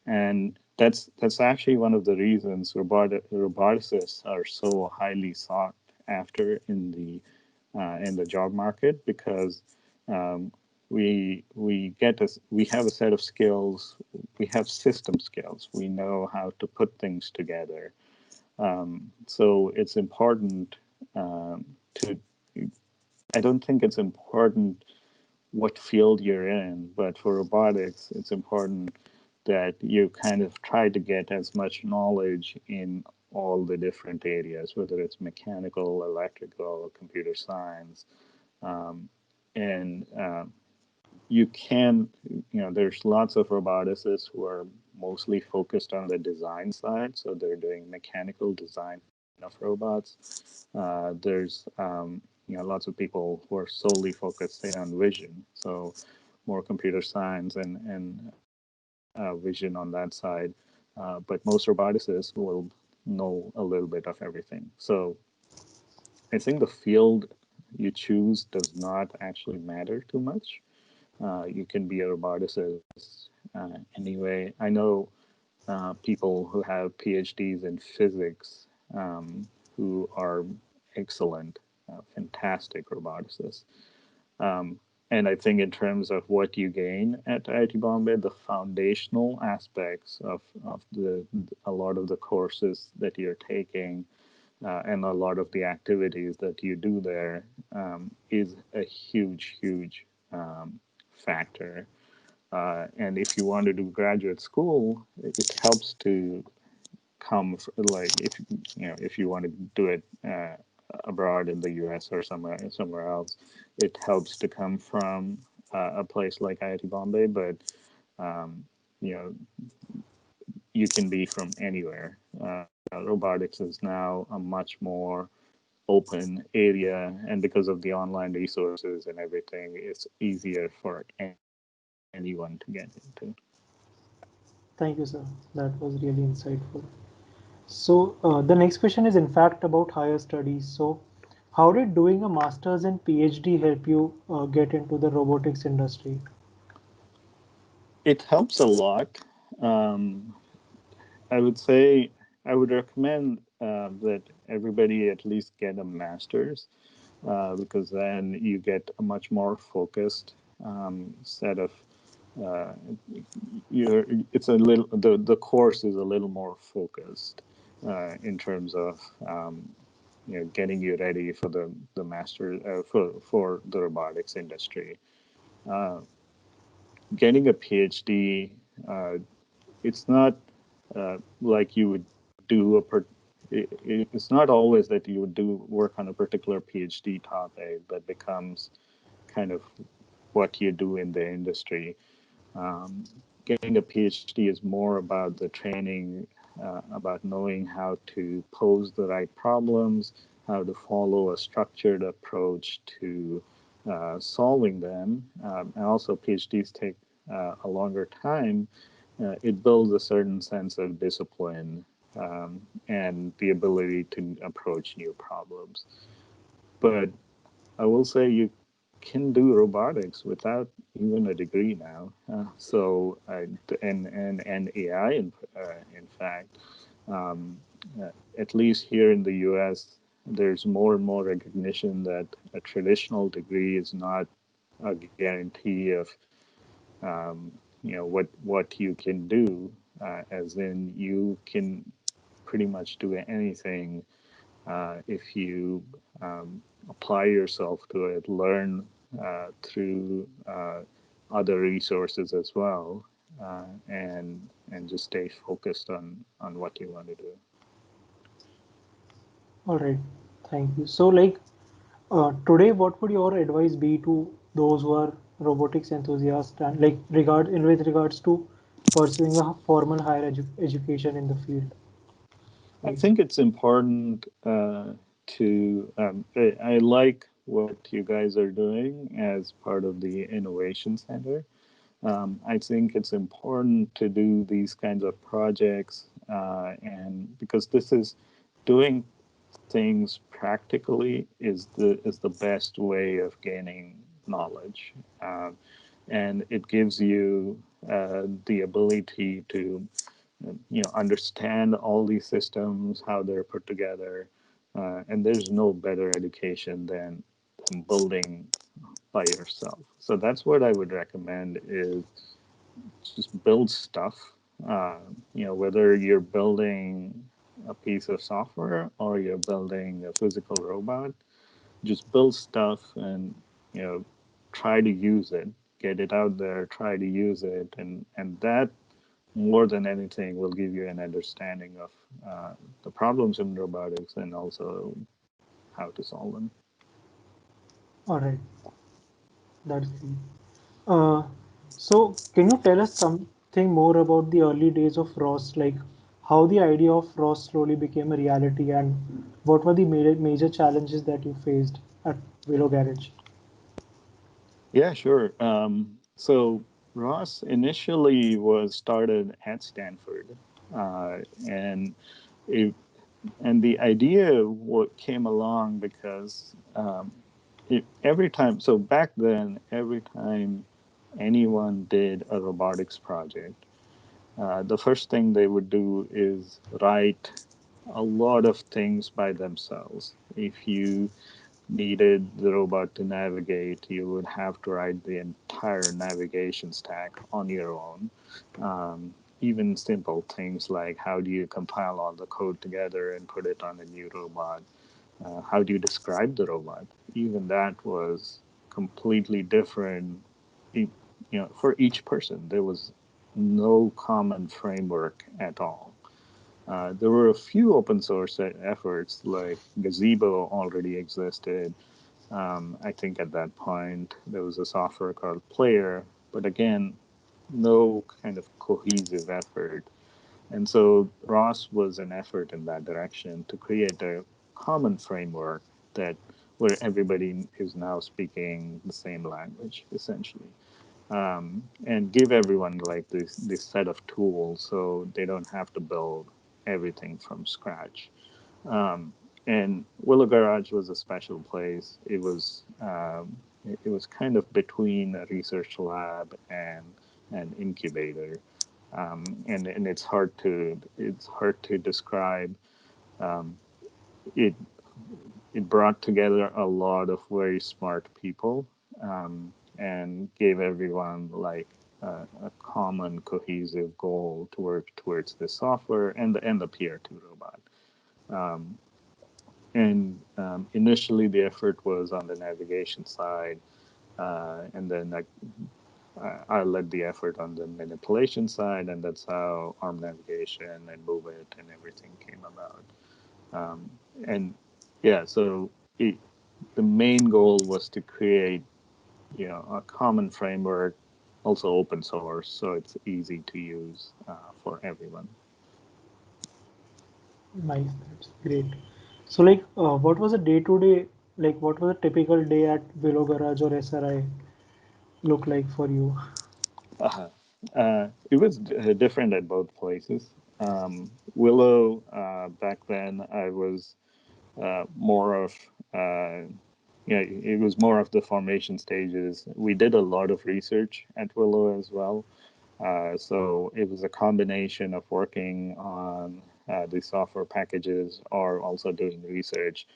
[SPEAKER 2] And that's actually one of the reasons roboticists are so highly sought after in the job market, because we have a set of skills. We have system skills. We know how to put things together. So it's important to. I don't think it's important what field you're in, but for robotics, it's important that you kind of try to get as much knowledge in all the different areas, whether it's mechanical, electrical, computer science, and you can, there's lots of roboticists who are mostly focused on the design side, so they're doing mechanical design of robots. There's lots of people who are solely focused, say, on vision, so more computer science and vision on that side. But most roboticists will know a little bit of everything. So I think the field you choose does not actually matter too much. You can be a roboticist anyway. I know people who have PhDs in physics who are excellent, fantastic roboticists. And I think in terms of what you gain at IIT Bombay, the foundational aspects of a lot of the courses that you're taking and a lot of the activities that you do there is a huge, huge factor. And if you want to do graduate school, it helps to come like if you want to do it abroad in the U.S. or somewhere else, it helps to come from a place like IIT Bombay. But you know you can be from anywhere. Robotics is now a much more open area, and because of the online resources and everything, it's easier for anyone to get into.
[SPEAKER 3] Thank you, sir. That was really insightful. So the next question is in fact about higher studies. So how did doing a master's and PhD help you get into the robotics industry?
[SPEAKER 2] It helps a lot. I would say I would recommend that everybody at least get a master's because then you get a much more focused set of. Uh, it's a little the course is a little more focused in terms of getting you ready for the master for the robotics industry. Uh, Getting a PhD, it's not like you would do it's not always that you would do work on a particular PhD topic that becomes kind of what you do in the industry. Getting a PhD is more about the training, about knowing how to pose the right problems, how to follow a structured approach to solving them. And also, PhDs take a longer time. It builds a certain sense of discipline and the ability to approach new problems. But I will say you can do robotics without even a degree now. And AI in fact, at least here in the U.S., there's more and more recognition that a traditional degree is not a guarantee of what you can do, as in you can pretty much do anything if you apply yourself to it, learn through other resources as well, and just stay focused on what you want to do.
[SPEAKER 3] All right, thank you. So, today, what would your advice be to those who are robotics enthusiasts and with regards to pursuing a formal higher education in the field?
[SPEAKER 2] I
[SPEAKER 3] Like,
[SPEAKER 2] think it's important to. I like what you guys are doing as part of the Innovation Center. I think it's important to do these kinds of projects, and because this is doing things practically is the best way of gaining knowledge, and it gives you the ability to understand all these systems, how they're put together, and there's no better education than building by yourself. So that's what I would recommend is just build stuff. Whether you're building a piece of software or you're building a physical robot, just build stuff and you know try to use it, get it out there, try to use it, and that more than anything will give you an understanding of the problems in robotics and also how to solve them.
[SPEAKER 3] all right, that's great. Uh, so, can you tell us something more about the early days of ROS, like how the idea of ROS slowly became a reality, and what were the major challenges that you faced at Willow Garage?
[SPEAKER 2] Yeah, sure. So Ross initially was started at Stanford, and it, and the idea what came along because every time. So back then, every time anyone did a robotics project, the first thing they would do is write a lot of things by themselves. If you needed the robot to navigate, you would have to write the entire navigation stack on your own. Even simple things like how do you compile all the code together and put it on a new robot? How do you describe the robot? Even that was completely different. For each person, there was no common framework at all. There were a few open source efforts, like Gazebo already existed. I think at that point there was a software called Player, but again, no kind of cohesive effort. And so Ross was an effort in that direction to create a common framework that where everybody is now speaking the same language, essentially, and give everyone like this set of tools so they don't have to build everything from scratch. And Willow Garage was a special place. It was kind of between a research lab and an incubator, and it's hard to describe. Um, it it brought together a lot of very smart people, and gave everyone like a common cohesive goal towards the software and the PR2 robot. Um, and initially the effort was on the navigation side, and then I led the effort on the manipulation side, and that's how ARM navigation and MoveIt and everything came about. And yeah, so the main goal was to create, a common framework, also open source, so it's easy to use for everyone.
[SPEAKER 3] Nice, that's great. So, what was a day to day, what was a typical day at Willow Garage or SRI look like for you?
[SPEAKER 2] Uh, it was different at both places. Willow, back then, I was more of, it was more of the formation stages. We did a lot of research at Willow as well. So it was a combination of working on the software packages or also doing research.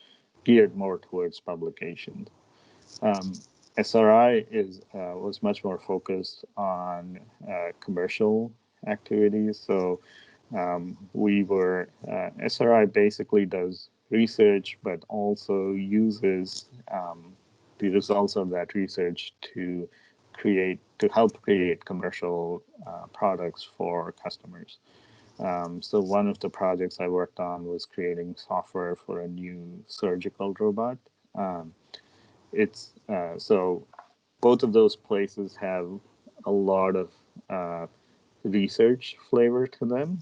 [SPEAKER 2] geared more towards publications. SRI was much more focused on commercial activities. So SRI basically does research, but also uses the results of that research to help create commercial products for customers. So one of the projects I worked on was creating software for a new surgical robot. So both of those places have a lot of research flavor to them,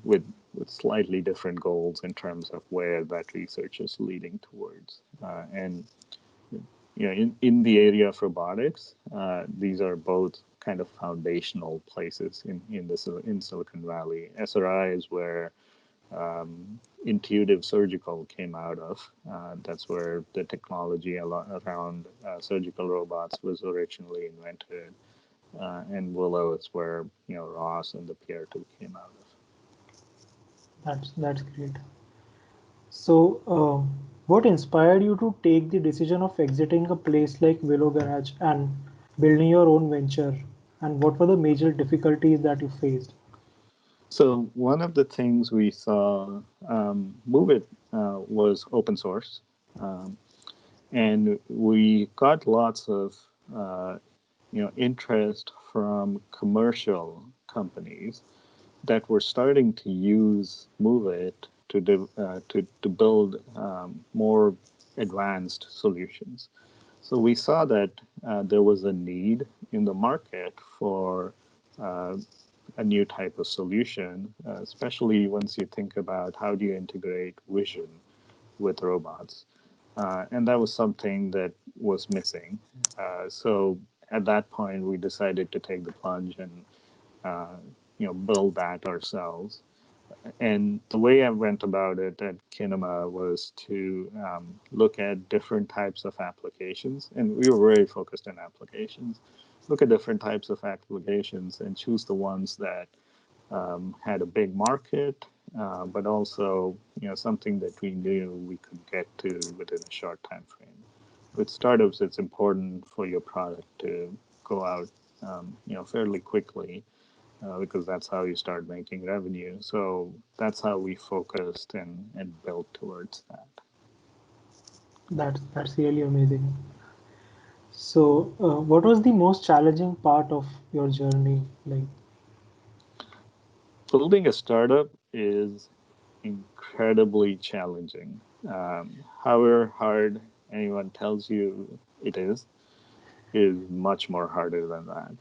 [SPEAKER 2] with slightly different goals in terms of where that research is leading towards. And in the area of robotics, these are both kind of foundational places in Silicon Valley. SRI is where intuitive surgical came out of. That's where the technology around surgical robots was originally invented. And Willow is where Ross and the PR2 came out of.
[SPEAKER 3] That's great. So, what inspired you to take the decision of exiting a place like Willow Garage and building your own venture? And what were the major difficulties that you faced?
[SPEAKER 2] So one of the things we saw, MoveIt was open source, and we got lots of interest from commercial companies that were starting to use MoveIt to build more advanced solutions. So we saw that there was a need in the market for a new type of solution, especially once you think about how do you integrate vision with robots. And that was something that was missing. So at that point, we decided to take the plunge and build that ourselves. And the way I went about it at Kinema was to look at different types of applications, and we were very focused on applications. Look at different types of applications and choose the ones that had a big market, but also something that we knew we could get to within a short time frame. With startups, it's important for your product to go out fairly quickly. Because that's how you start making revenue. So that's how we focused and built towards that.
[SPEAKER 3] That's really amazing. So, what was the most challenging part of your journey? Like,
[SPEAKER 2] Building a startup is incredibly challenging. However hard anyone tells you it is much more harder than that.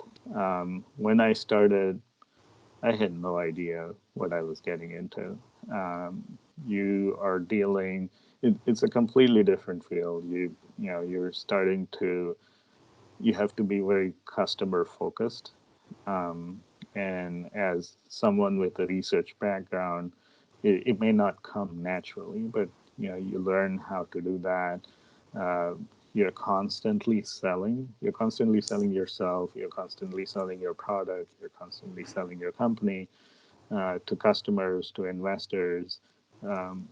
[SPEAKER 2] When I started, I had no idea what I was getting into. You are dealing. It's a completely different field. You're starting to. You have to be very customer focused. And as someone with a research background, it may not come naturally, but you learn how to do that. You're constantly selling. You're constantly selling yourself. You're constantly selling your product. You're constantly selling your company to customers, to investors. And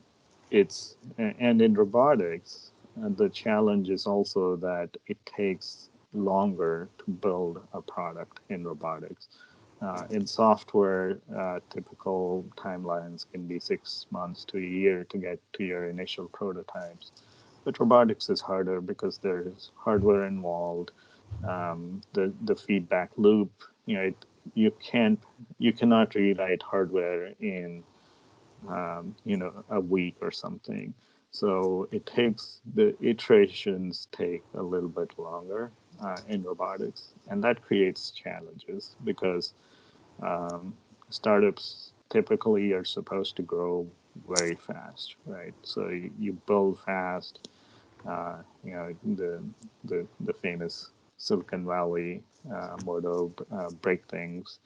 [SPEAKER 2] in robotics, the challenge is also that it takes longer to build a product in robotics. In software, typical timelines can be 6 months to a year to get to your initial prototypes. But robotics is harder because there's hardware involved. The feedback loop, you cannot rewrite hardware in a week or something. So the iterations take a little bit longer in robotics, and that creates challenges because startups typically are supposed to grow very fast, right? So you build fast. The famous Silicon Valley motto, break things.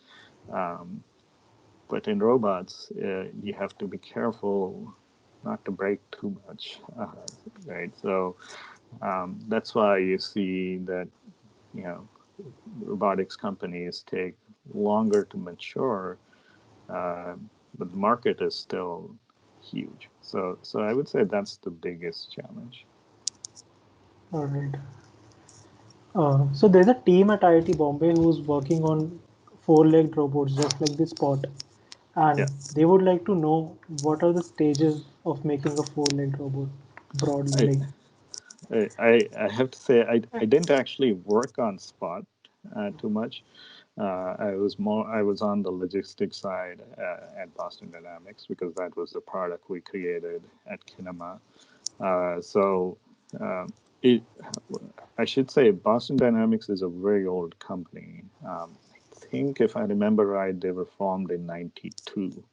[SPEAKER 2] But in robots, you have to be careful not to break too much, right? So that's why you see that robotics companies take longer to mature, but the market is still huge. So I would say that's the biggest challenge.
[SPEAKER 3] All right. So there's a team at IIT Bombay who's working on four-legged robots, just like this spot,
[SPEAKER 2] Yeah.
[SPEAKER 3] and they would like to know what are the stages of making a four-legged robot broadly.
[SPEAKER 2] I,
[SPEAKER 3] Like,
[SPEAKER 2] I have to say I didn't actually work on Spot too much. I was on the logistics side at Boston Dynamics because that was the product we created at Kinema. So it I should say Boston Dynamics is a very old company. I think if I remember right, they were formed in '92.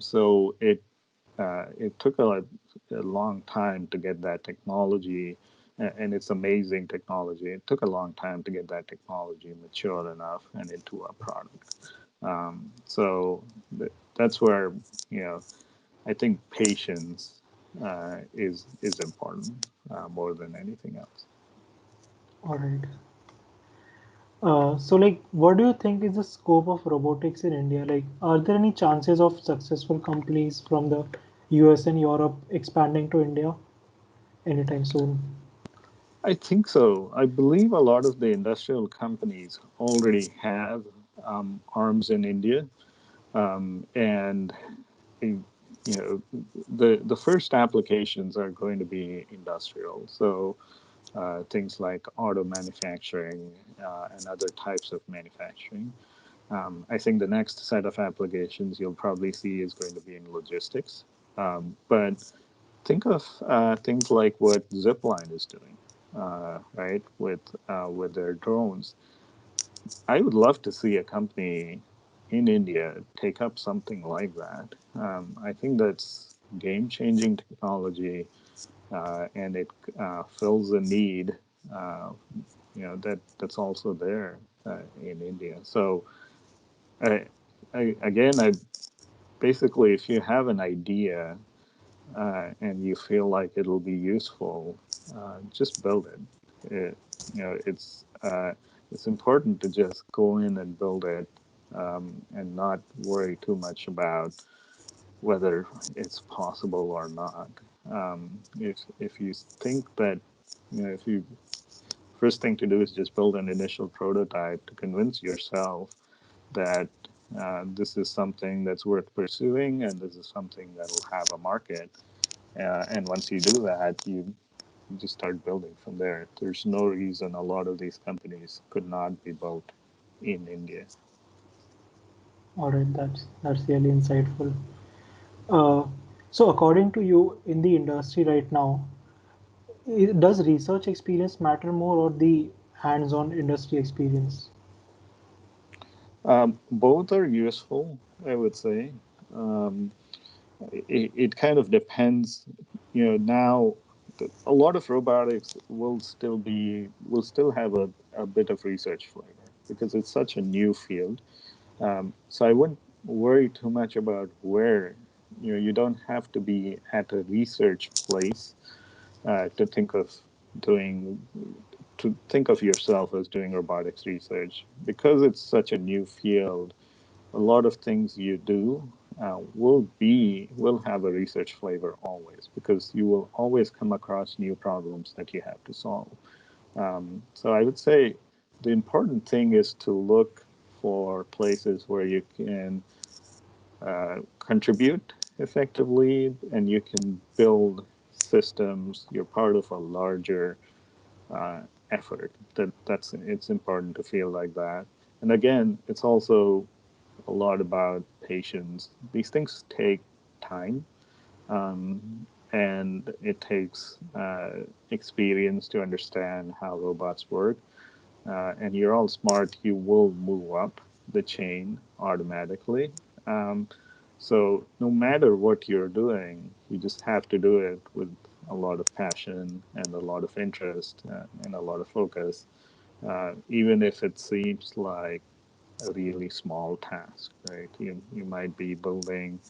[SPEAKER 2] So it took a long time to get that technology, and it's amazing technology. It took a long time to get that technology mature enough and into a product. So that's where you know I think patience is important more than anything else.
[SPEAKER 3] all right. So, like, what do you think is the scope of robotics in India? Like, are there any chances of successful companies from the US and Europe expanding to India anytime soon?
[SPEAKER 2] I think so. I believe a lot of the industrial companies already have arms in India, and the first applications are going to be industrial. So things like auto manufacturing and other types of manufacturing. I think the next set of applications you'll probably see is going to be in logistics. But think of things like what Zipline is doing, right, with their drones. I would love to see a company in India take up something like that. I think that's game changing technology, and it fills a need. Uh, that's also there in India. So I, I basically, if you have an idea and you feel like it'll be useful, just build it. it it's important to just go in and build it, and not worry too much about whether it's possible or not. If you think that if you first thing to do is just build an initial prototype to convince yourself that this is something that's worth pursuing and this is something that'll have a market. And once you do that, you just start building from there. There's no reason a lot of these companies could not be built in India.
[SPEAKER 3] All right, that's really insightful. Uh, so, according to you, in the industry right now, does research experience matter more or the hands-on industry experience?
[SPEAKER 2] Both are useful, I would say. Um, it kind of depends. Now a lot of robotics will still have a bit of research flavor because it's such a new field. So I wouldn't worry too much about where. You don't have to be at a research place to think of doing to think of yourself as doing robotics research because it's such a new field. A lot of things you do will have a research flavor always because you will always come across new problems that you have to solve. So I would say the important thing is to look for places where you can contribute effectively and you can build systems. You're part of a larger uh, effort. It's important to feel like that. And again, it's also a lot about patience. These things take time, and it takes experience to understand how robots work. And you're all smart, you will move up the chain automatically. Um, so no matter what you're doing, you just have to do it with a lot of passion and a lot of interest and a lot of focus, even if it seems like a really small task, right? You might be building,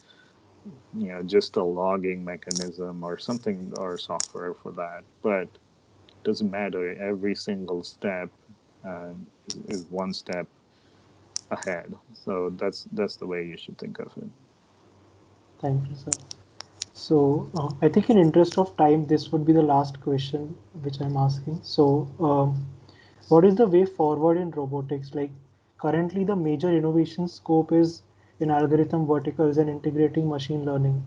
[SPEAKER 2] just a logging mechanism or something or software for that, but it doesn't matter. Every single step is one step ahead. So that's the way you should think of it.
[SPEAKER 3] Thank you, sir. So I think in interest of time, this would be the last question which I'm asking. So what is the way forward in robotics? Like currently the major innovation scope is in algorithm verticals and integrating machine learning.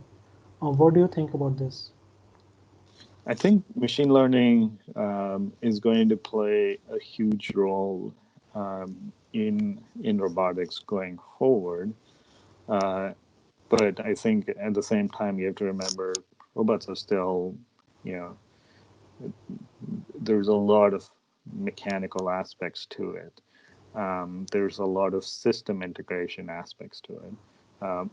[SPEAKER 3] What do you think about this?
[SPEAKER 2] I think machine learning is going to play a huge role in robotics going forward. Uh, but I think at the same time you have to remember robots are still, you know, there's a lot of mechanical aspects to it. There's a lot of system integration aspects to it. Um,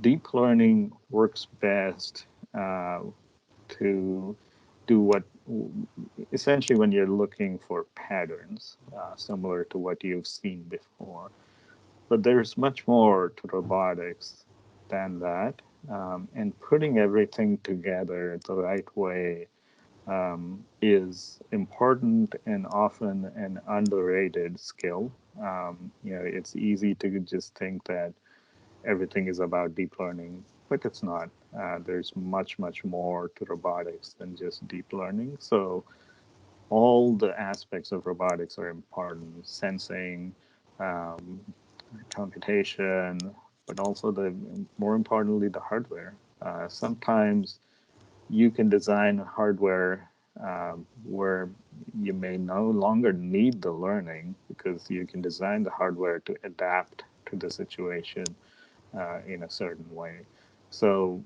[SPEAKER 2] Deep learning works best to do what essentially when you're looking for patterns similar to what you've seen before. But there's much more to robotics than that. And putting everything together the right way is important and often an underrated skill. It's easy to just think that everything is about deep learning, but it's not. There's much, much more to robotics than just deep learning. So all the aspects of robotics are important: sensing, um, computation, but also the more importantly the hardware. Sometimes you can design hardware where you may no longer need the learning because you can design the hardware to adapt to the situation in a certain way. So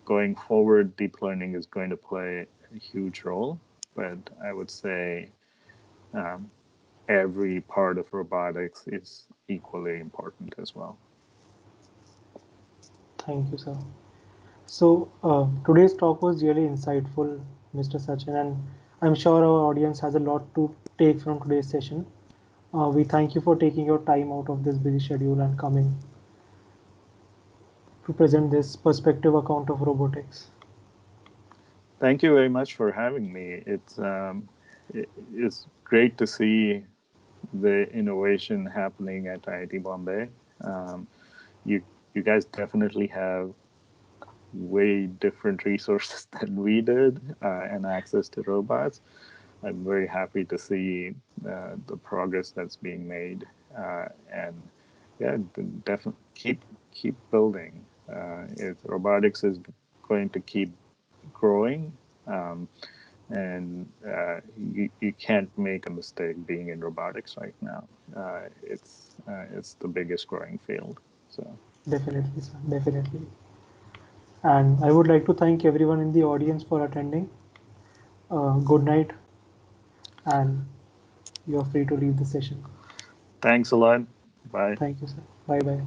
[SPEAKER 2] going forward, deep learning is going to play a huge role, but I would say um, every part of robotics is equally important as well.
[SPEAKER 3] Thank you, sir. So today's talk was really insightful, Mr. Sachin, and I'm sure our audience has a lot to take from today's session. We thank you for taking your time out of this busy schedule and coming to present this perspective account of robotics.
[SPEAKER 2] Thank you very much for having me. It's great to see the innovation happening at IIT Bombay. Um, you you guys definitely have way different resources than we did and access to robots. I'm very happy to see the progress that's being made, and yeah, definitely keep building. Robotics is going to keep growing, and you can't make a mistake being in robotics right now. It's the biggest growing field. So
[SPEAKER 3] Definitely, sir. Definitely. And I would like to thank everyone in the audience for attending. Good night, and you are free to leave the session.
[SPEAKER 2] thanks a lot. Bye.
[SPEAKER 3] Thank you, sir. Bye bye.